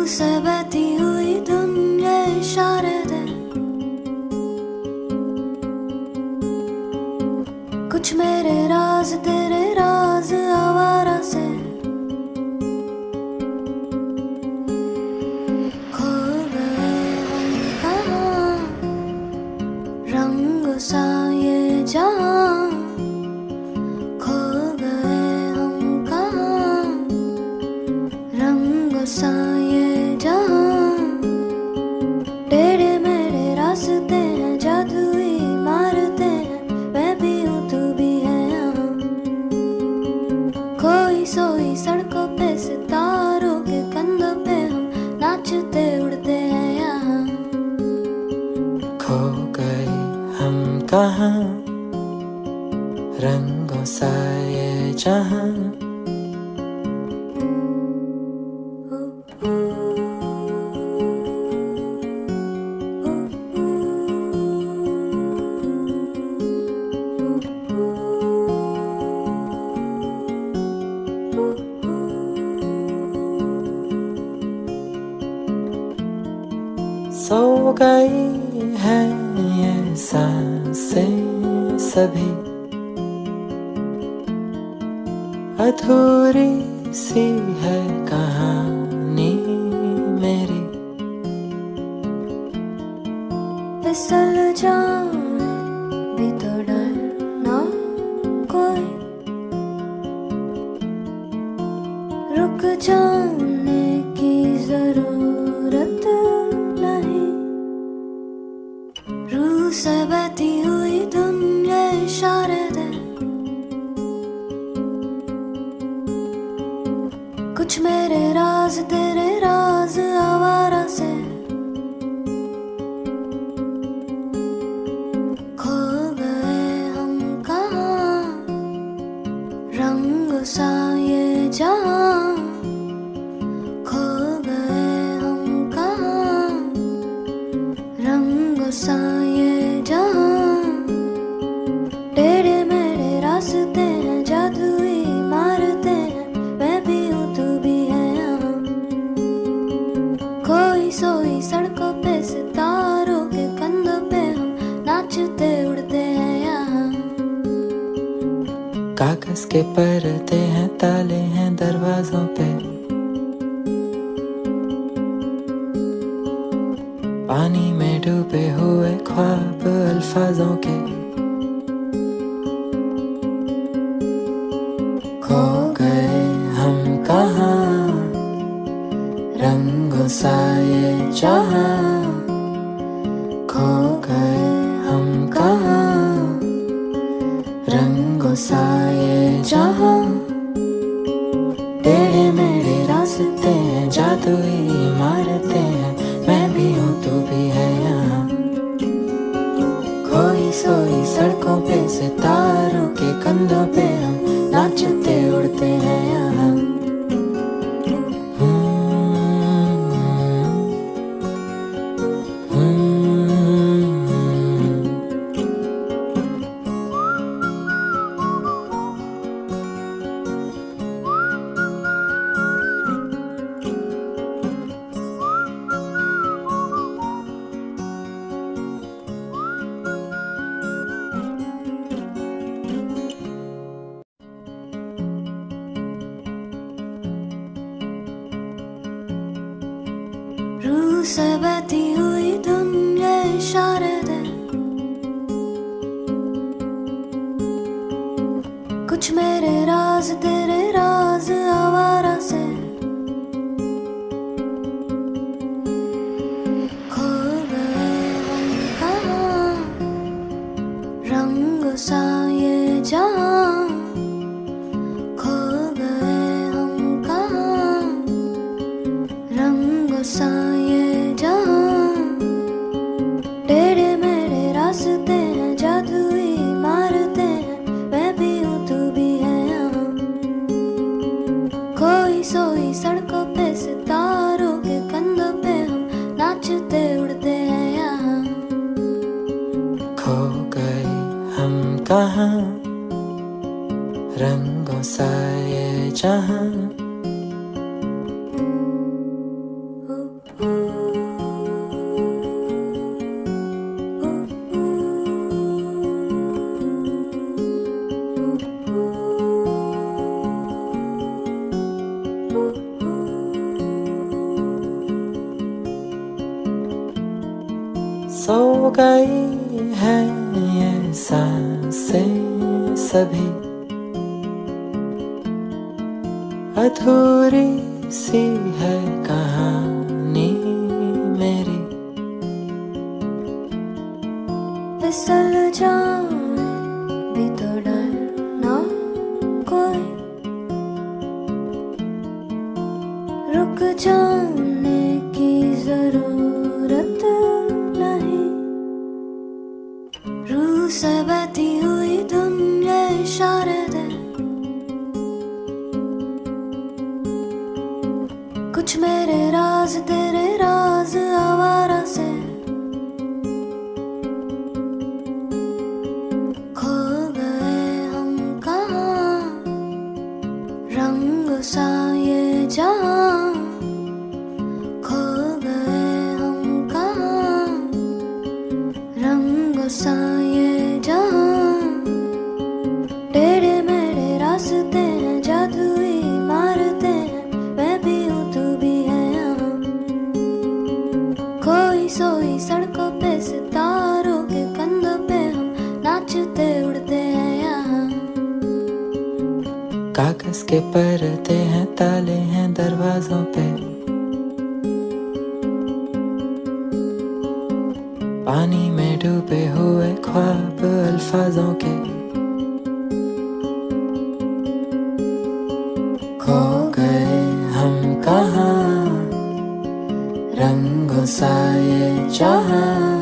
से बहती हुई दुनिया इशारे दे, कुछ मेरे राज तेरे राज आवारा से खो गए हम कहाँ, रंग सा ये जहाँ खो गए हम कहाँ, रंग सा ये जहाँ टेढ़े मेढ़े रास्ते हैं, जादुई मारते हैं, मैं भी हूँ तू भी है यहाँ। खोई सोई सड़कों पे सितारों के कंधों पे हम नाचते उड़ते हैं यहाँ। खो गए हम कहाँ, रंगों सा ये जहाँ सो गई है ये सांसें सभी, अधूरी सी है कहानी मेरी। फिसल जाऊं भी तो डर ना कोई, रुक जाने की जरूरत नहीं। रूह से बहती हुई दुनिया इशारे दे, कुछ मेरे राज तेरे राज आवारा से खो गए हम कहाँ, रंग सा ये जहाँ खो गए हम कहाँ, रंग सा ये जहाँ टेढ़े मेढ़े रास्ते हैं, जादुई मारते हैं, मैं भी हूँ तू भी है यहाँ। खोई सोई सड़कों पे सितारों के कंधों पे हम नाचते उड़ते हैं यहाँ। कागज के पर्दे हैं, ताले हैं दरवाजों पे, पानी में डूबे हुए ख्वाब अल्फाजों के। खो गए हम कहाँ, रंगों सा ये जहाँ खो गए हम कहाँ, रंगों सा ये जहाँ टेढ़े मेढ़े रास्ते हैं, जादुई मारते हैं, मैं भी हूँ तू भी है यहाँ। खोई सोई सड़कों पे सितारों के कंधों पे हम नाचते उड़ते हैं यहाँ। रूह से बहती हुई दुनिया इशारे दे, कुछ मेरे राज तेरे राज आवारा से खो गए हम कहाँ, रंग सा ये जहाँ खो गए हम कहाँ, रंग सा ये जहाँ टेढ़े मेढ़े रास्ते हैं, जादुई मारते हैं, मैं भी हूँ तू भी है यहाँ। खोई सोई सड़कों पे सितारों के कंधों पे हम नाचते उड़ते हैं यहाँ। खो गए हम कहाँ, रंगों सा ये जहाँ गई है ये सांसें सभी, अधूरी सी है कहानी मेरी। फिसल जाए भी तो डर ना कोई, रुक जाने की जरूरत नहीं। रूह से बहती हुई दुनिया इशारे दे, कुछ मेरे राज तेरे राज आवारा से। खो गए हम कहाँ, रंग सा ये जहाँ। खो गए हम कहाँ, रंग सा ये जहाँ। टेढ़े मेढ़े रास्ते हैं, जादुई मारते हैं, मैं भी हूँ तू भी है यहाँ। खोई सोई सड़कों पे सितारों के कंधों पे हम नाचते उड़ते हैं यहाँ। कागज के पर्दे हैं, ताले हैं दरवाजों पे, पानी में डूबे हुए ख्वाब अल्फाजों के। खो गए हम कहाँ, रंगों सा ये जहाँ।